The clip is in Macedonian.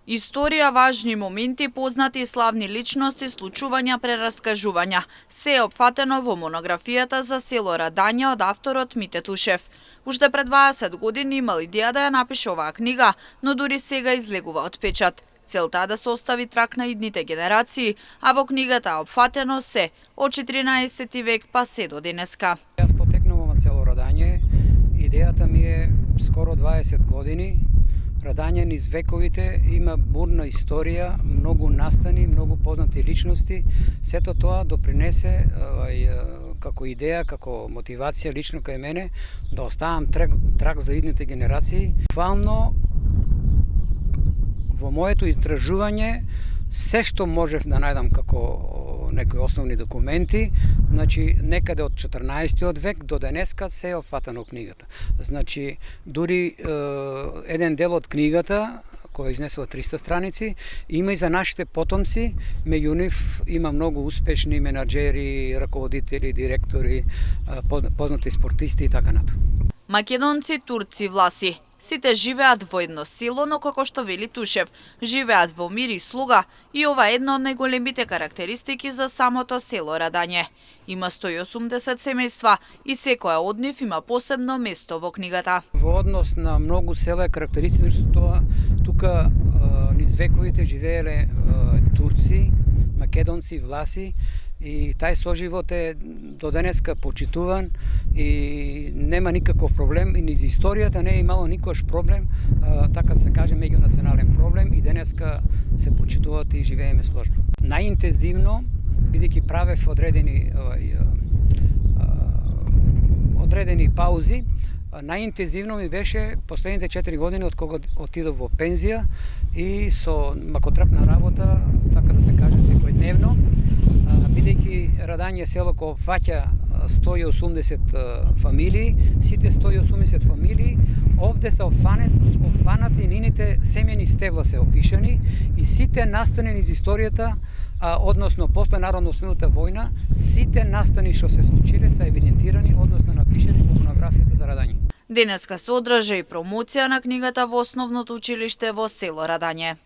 Историја, важни моменти, познати и славни личности, случувања, прераскажувања. Се е опфатено во монографијата за село Радање од авторот Мите Тушев. Уште пред 20 години имал идеја да ја напише оваа книга, но дури сега излегува од печат. Целта е да се остави трак на идните генерации, а во книгата е опфатено се од 14 век па се до денеска. Јас потекнувам од село Радање. Идејата ми е скоро 20 години. Радање низ вековите има бурна историја, многу настани, многу познати личности. Сето тоа допринесе како идеја, како мотивација лично кај мене да оставам трак за идните генерации. Буквално во моето истражување се што можев да најдам како некои основни документи, значи некаде од 14 век до денеска се е опфатено книгата. Значи дури еден дел од книгата која изнесува 300 страници, има и за нашите потомци, меѓу нив има многу успешни менаџери, раководители, директори, познати спортисти и така натаму. Македонци, турци, власи. Сите живеат во едно село, но како што вели Тушев, живеат во мир и слуга, и ова е една од најголемите карактеристики за самото село Радање. Има 180 семејства и секоја од нив има посебно место во книгата. Во однос на многу села е карактеристично што тоа тука низ вековите живееле турци, македонци, власи, и тај соживот е до денеска почитуван и нема никаков проблем, и низ историјата не е имало никош проблем, така да се каже меѓунационален проблем, и денеска се почитуваат и живееме сложно. Најинтензивно, бидејќи правев одредени паузи, најинтензивно ми беше последните 4 години од кога отидов во пензија и со макотрапна работа, така да се каже секојдневно, бидејќи Радање село кој опфаќа 180 фамилии, сите 180 фамилии овде се опфанати, нините семени стебла се опишани и сите настани низ историјата, односно после Народно-ослободителната војна, сите настани што се случиле се евидентирани, односно напишани во монографијата за Радање. Денеска се одржа и промоција на книгата во основното училиште во село Радање.